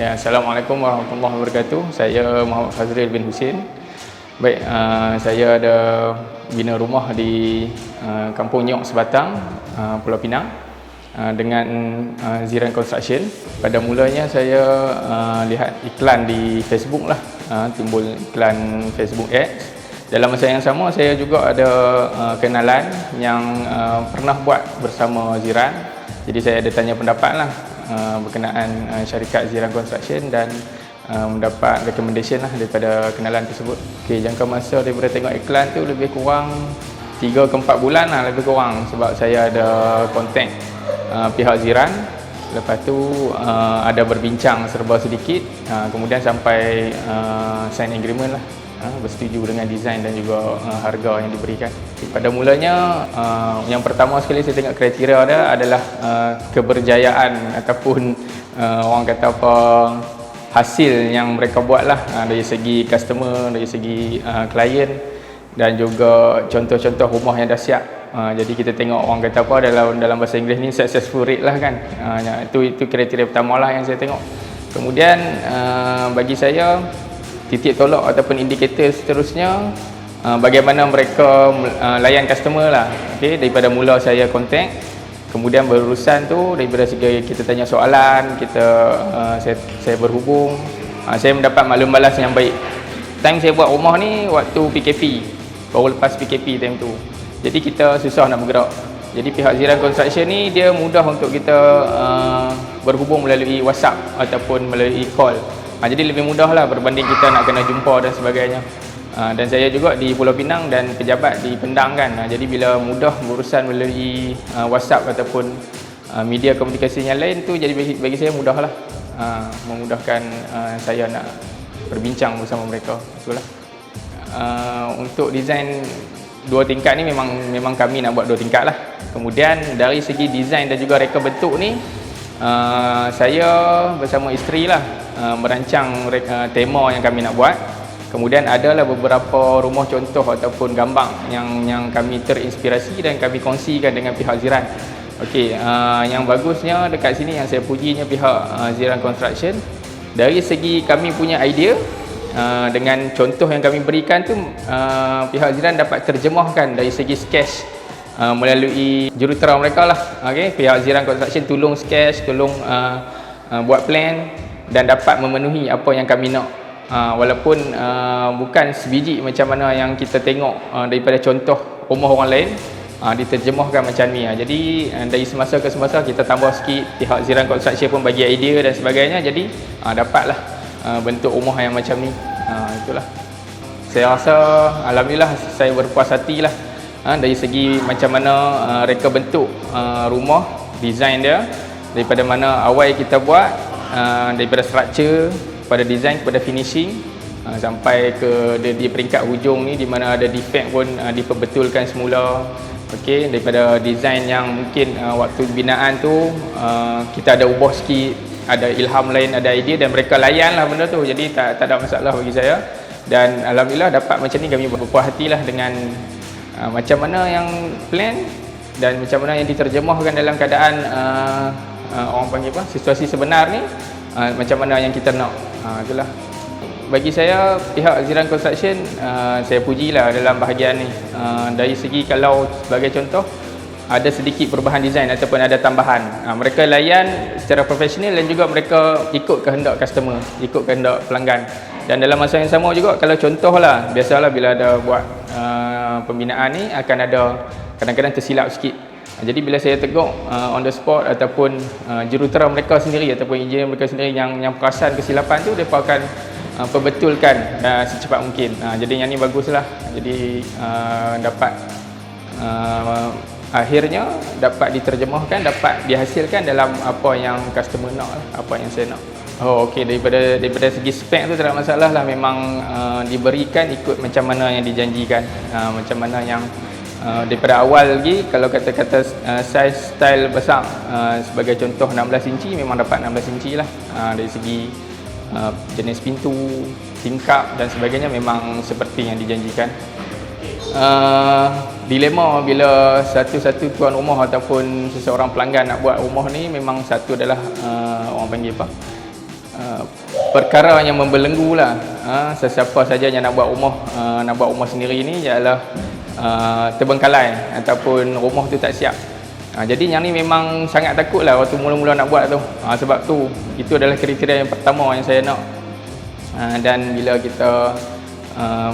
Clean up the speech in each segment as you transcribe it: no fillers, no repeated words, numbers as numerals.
Ya, Assalamualaikum warahmatullahi wabarakatuh. Saya Muhammad Fazril bin Husin. Baik, saya ada bina rumah di Kampung Nyok Sebatang, Pulau Pinang, dengan Ziran Construction. Pada mulanya saya lihat iklan di Facebook lah, timbul iklan Facebook Ads. Dalam masa yang sama saya juga ada kenalan yang pernah buat bersama Ziran. Jadi saya ada tanya pendapat lah berkenaan syarikat Ziran Construction dan mendapat recommendation lah daripada kenalan tersebut. Okey, jangka masa daripada tengok iklan tu lebih kurang 3 ke 4 bulan lah lebih kurang, sebab saya ada kontak pihak Ziran. Lepas tu ada berbincang serba sedikit, kemudian sampai sign agreement lah, bersetuju dengan design dan juga harga yang diberikan. Pada mulanya yang pertama sekali saya tengok kriteria dia adalah keberjayaan ataupun orang kata apa, hasil yang mereka buat lah, dari segi customer, dari segi klien, dan juga contoh-contoh rumah yang dah siap. Jadi kita tengok orang kata apa dalam bahasa Inggeris ni successful rate lah kan. Itu kriteria pertama lah yang saya tengok. Kemudian bagi saya titik tolak ataupun indikator seterusnya bagaimana mereka layan customer lah. Okay, daripada mula saya kontak, kemudian berurusan tu daripada segi kita tanya soalan, saya berhubung, saya mendapat maklum balas yang baik. Time saya buat rumah ni waktu PKP, baru lepas PKP time tu. Jadi kita susah nak bergerak. Jadi pihak Ziran Construction ni dia mudah untuk kita berhubung melalui WhatsApp ataupun melalui call. Jadi lebih mudah lah berbanding kita nak kena jumpa dan sebagainya. Dan saya juga di Pulau Pinang dan pejabat di Pendang kan. Jadi bila mudah berurusan melalui WhatsApp ataupun media komunikasi yang lain tu, jadi bagi saya mudah lah, memudahkan saya nak berbincang bersama mereka. Itulah. Untuk design 2 tingkat ni memang kami nak buat 2 tingkat lah. Kemudian dari segi design dan juga reka bentuk ni, saya bersama isteri lah merancang tema yang kami nak buat. Kemudian adalah beberapa rumah contoh ataupun gambar yang kami terinspirasi dan kami kongsikan dengan pihak Ziran. Okey, yang bagusnya dekat sini yang saya pujinya pihak Ziran Construction, dari segi kami punya idea dengan contoh yang kami berikan tu, pihak Ziran dapat terjemahkan dari segi sketch melalui jurutera mereka lah. Okey, pihak Ziran Construction tolong sketch, tolong buat plan dan dapat memenuhi apa yang kami nak. Walaupun bukan sebiji macam mana yang kita tengok daripada contoh rumah orang lain, diterjemahkan macam ni. Jadi dari semasa ke semasa kita tambah sikit, pihak Ziran Construction pun bagi idea dan sebagainya. Jadi dapatlah bentuk rumah yang macam ni. Itulah. Saya rasa alhamdulillah saya berpuas hati lah dari segi macam mana reka bentuk rumah, design dia, daripada mana awal kita buat, daripada structure, pada design, kepada finishing, sampai ke di peringkat hujung ni di mana ada defect pun diperbetulkan semula. Okey, daripada design yang mungkin waktu binaan tu kita ada ubah sikit, ada ilham lain, ada idea, dan mereka layan lah benda tu. Jadi tak ada masalah bagi saya. Dan alhamdulillah dapat macam ni, kami berpuas hatilah dengan macam mana yang plan dan macam mana yang diterjemahkan dalam keadaan orang panggil apa, situasi sebenar ni, macam mana yang kita nak. Itulah. Bagi saya pihak Ziran Construction, saya pujilah dalam bahagian ni. Dari segi kalau sebagai contoh, ada sedikit perubahan design ataupun ada tambahan, mereka layan secara profesional dan juga mereka ikut kehendak customer, ikut kehendak pelanggan. Dan dalam masa yang sama juga, kalau contohlah, biasalah bila ada buat pembinaan ni akan ada kadang-kadang tersilap sikit. Jadi bila saya tegur on the spot ataupun jurutera mereka sendiri ataupun engineer mereka sendiri yang perasan kesilapan tu, mereka akan perbetulkan secepat mungkin. Jadi yang ni baguslah. Jadi dapat akhirnya dapat diterjemahkan, dapat dihasilkan dalam apa yang customer nak, apa yang saya nak. Okey, daripada segi spek tu tak ada masalah lah. Memang diberikan ikut macam mana yang dijanjikan, macam mana yang daripada awal lagi. Kalau kata-kata size style besar, sebagai contoh 16 inci, memang dapat 16 inci lah. Dari segi jenis pintu, tingkap dan sebagainya memang seperti yang dijanjikan. Dilema bila satu-satu tuan rumah ataupun seseorang pelanggan nak buat rumah ni, memang satu adalah orang panggil apa, uh, perkara yang membelenggu lah. Sesiapa saja yang nak buat rumah sendiri ni ialah terbengkalai ataupun rumah tu tak siap. Jadi yang ni memang sangat takut lah waktu mula-mula nak buat tu. Sebab tu itu adalah kriteria yang pertama yang saya nak. Dan bila kita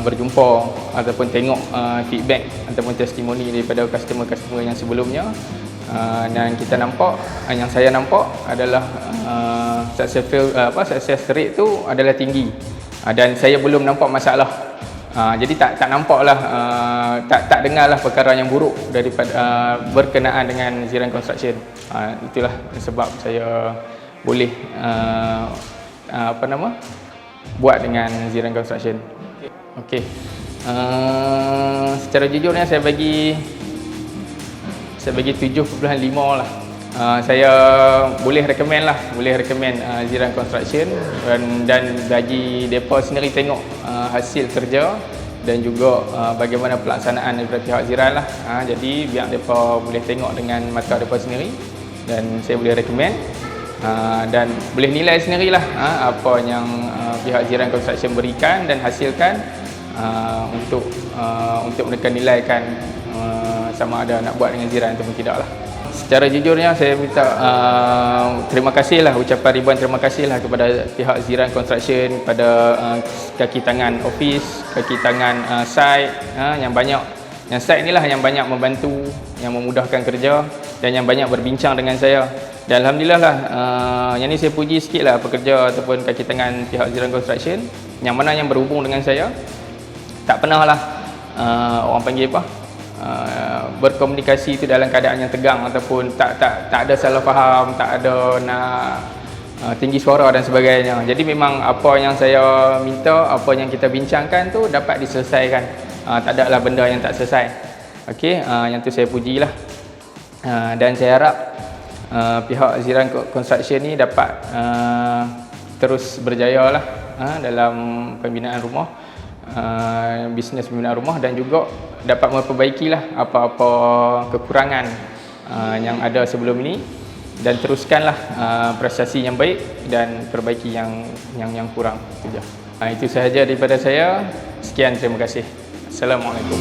berjumpa ataupun tengok feedback ataupun testimoni daripada customer-customer yang sebelumnya, dan kita nampak, yang saya nampak adalah success rate tu adalah tinggi, dan saya belum nampak masalah. Jadi tak nampak lah, tak dengar lah perkara yang buruk daripada berkenaan dengan Ziran Construction. Itulah sebab saya boleh buat dengan Ziran Construction. Okey. Secara jujurnya saya bagi 7.5 lah. Saya boleh recommend Ziran Construction, dan bagi depa sendiri tengok hasil kerja dan juga bagaimana pelaksanaan daripada pihak Ziran lah. Jadi biar depa boleh tengok dengan mata depa sendiri, dan saya boleh recommend, dan boleh nilai sendirilah apa yang pihak Ziran Construction berikan dan hasilkan, untuk mereka nilaikan sama ada nak buat dengan Ziran ataupun tidak lah. Secara jujurnya saya minta terima kasih lah, ucapan ribuan terima kasih lah kepada pihak Ziran Construction, pada kaki tangan office, kaki tangan site, yang site inilah yang banyak membantu, yang memudahkan kerja, dan yang banyak berbincang dengan saya. Dan alhamdulillah lah, yang ni saya puji sikit lah pekerja ataupun kaki tangan pihak Ziran Construction, yang mana yang berhubung dengan saya tak pernah lah orang panggil apa, berkomunikasi itu dalam keadaan yang tegang, ataupun tak ada salah faham, tak ada nak tinggi suara dan sebagainya. Jadi memang apa yang saya minta, apa yang kita bincangkan tu dapat diselesaikan. Tak ada lah benda yang tak selesai. Okey, yang tu saya pujilah. Dan saya harap pihak Ziran Construction ni dapat terus berjaya lah dalam pembinaan rumah, bisnes pembinaan rumah, dan juga dapat memperbaikilah apa-apa kekurangan yang ada sebelum ini, dan teruskanlah prestasi yang baik dan perbaiki yang kurang. Itu je. Itu sahaja daripada saya. Sekian, terima kasih. Assalamualaikum.